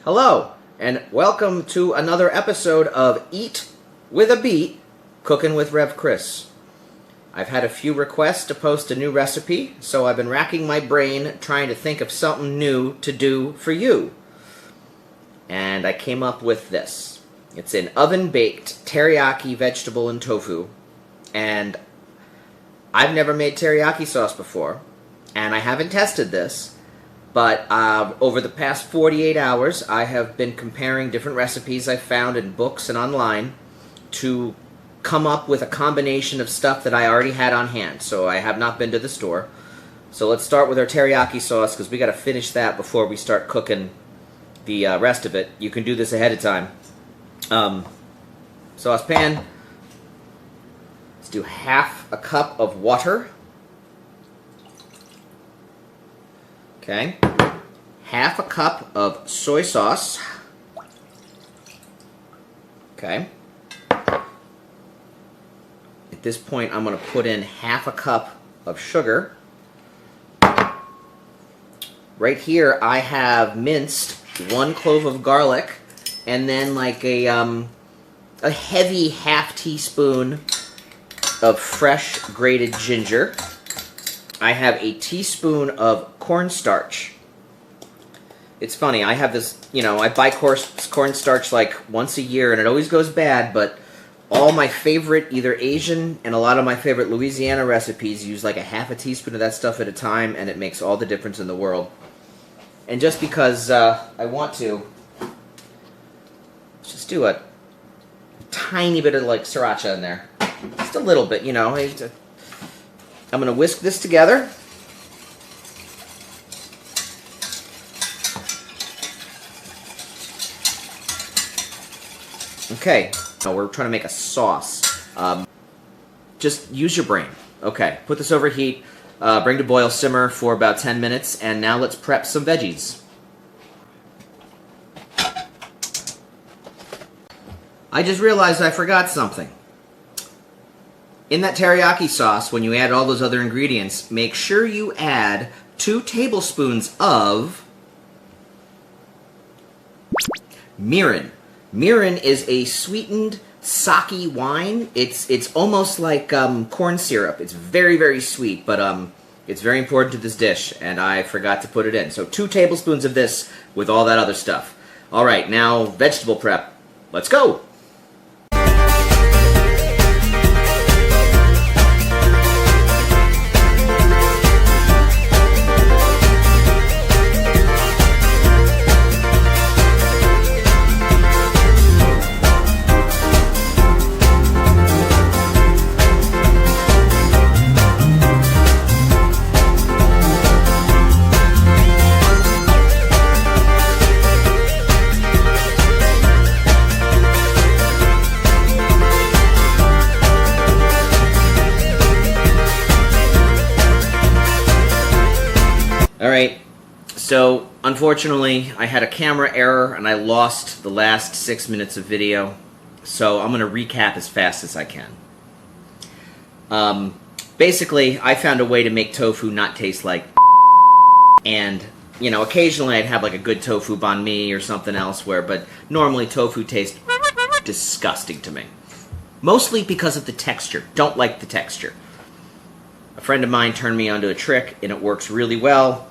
Hello, and welcome to another episode of Eat with a Beat, Cooking with Rev Chris. I've had a few requests to post a new recipe, so I've been racking my brain trying to think of something new to do for you. And I came up with this. It's an oven-baked teriyaki vegetable and tofu, and I've never made teriyaki sauce before, and I haven't tested this. But over the past 48 hours, I have been comparing different recipes I found in books and online to come up with a combination of stuff that I already had on hand. So I have not been to the store. So let's start with our teriyaki sauce, because we got to finish that before we start cooking the rest of it. You can do this ahead of time. Saucepan. Let's do half a cup of water. Okay, half a cup of soy sauce. Okay. At this point, I'm going to put in half a cup of sugar. Right here, I have minced 1 clove of garlic, and then like a heavy half teaspoon of fresh grated ginger. I have a teaspoon of cornstarch. It's funny, I have this, I buy cornstarch like once a year and it always goes bad, but all my favorite, either Asian and a lot of my favorite Louisiana recipes use like a half a teaspoon of that stuff at a time, and it makes all the difference in the world. And just because I want to, let's just do a tiny bit of like sriracha in there. Just a little bit, I'm going to whisk this together. Okay, now we're trying to make a sauce. Just use your brain. Okay, put this over heat, bring to boil, simmer for about 10 minutes, and now let's prep some veggies. I just realized I forgot something. In that teriyaki sauce, when you add all those other ingredients, make sure you add 2 tablespoons of mirin. Mirin is a sweetened sake wine. It's almost like corn syrup. It's very, very sweet, but it's very important to this dish, and I forgot to put it in. So 2 tablespoons of this with all that other stuff. All right, now vegetable prep. Let's go! Alright, so unfortunately I had a camera error and I lost the last 6 minutes of video, so I'm going to recap as fast as I can. Basically, I found a way to make tofu not taste like and, occasionally I'd have like a good tofu banh mi or something elsewhere, but normally tofu tastes disgusting to me. Mostly because of the texture. Don't like the texture. A friend of mine turned me onto a trick and it works really well.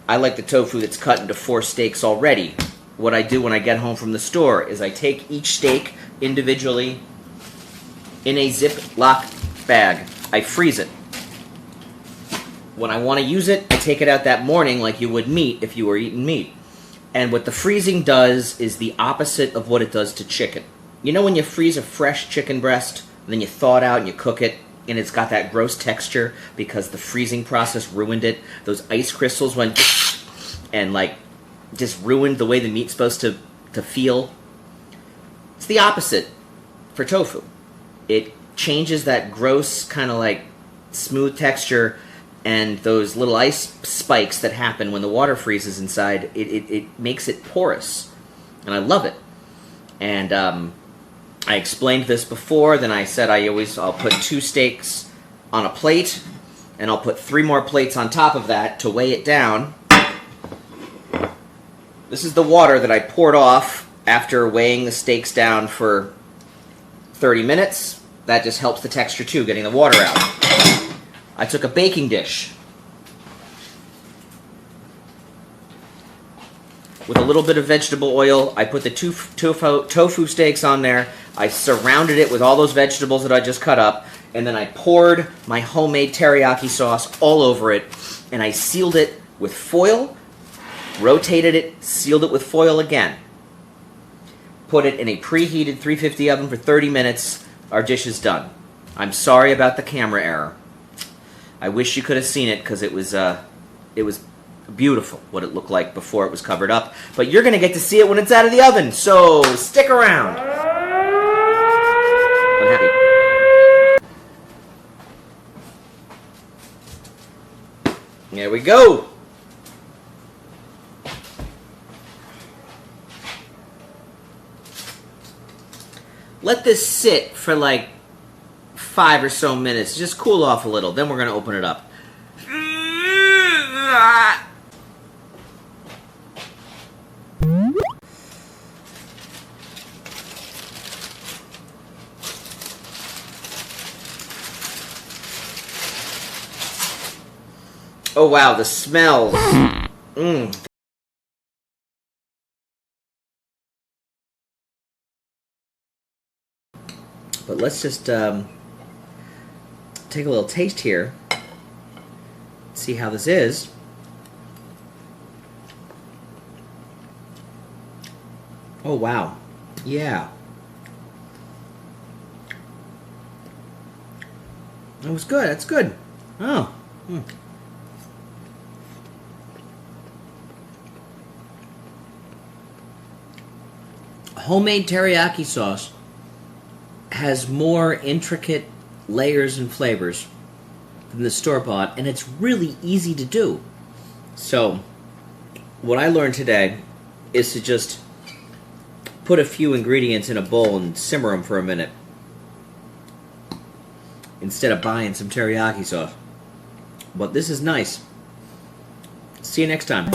I like the tofu that's cut into 4 steaks already. What I do when I get home from the store is I take each steak individually in a Ziploc bag. I freeze it. When I want to use it, I take it out that morning like you would meat if you were eating meat. And what the freezing does is the opposite of what it does to chicken. You know when you freeze a fresh chicken breast, and then you thaw it out and you cook it, and it's got that gross texture because the freezing process ruined it? Those ice crystals went and like just ruined the way the meat's supposed to feel. It's the opposite for tofu. It changes that gross kind of like smooth texture, and those little ice spikes that happen when the water freezes inside, it makes it porous, and I love it. And I explained this before, then I said I'll put 2 steaks on a plate, and I'll put 3 more plates on top of that to weigh it down. This is the water that I poured off after weighing the steaks down for 30 minutes. That just helps the texture too, getting the water out. I took a baking dish with a little bit of vegetable oil. I put the tofu steaks on there. I surrounded it with all those vegetables that I just cut up, and then I poured my homemade teriyaki sauce all over it, and I sealed it with foil, rotated it, sealed it with foil again. Put it in a preheated 350 oven for 30 minutes. Our dish is done. I'm sorry about the camera error. I wish you could have seen it because it was beautiful what it looked like before it was covered up. But you're going to get to see it when it's out of the oven, so stick around. I'm happy. There we go. Let this sit for like 5 or so minutes. Just cool off a little. Then we're going to open it up. Oh wow, the smells. But let's just take a little taste here. See how this is. Oh wow. Yeah. That was good. That's good. Oh. Homemade teriyaki sauce has more intricate layers and flavors than the store-bought, and it's really easy to do. So, what I learned today is to just put a few ingredients in a bowl and simmer them for a minute instead of buying some teriyaki sauce. But this is nice. See you next time.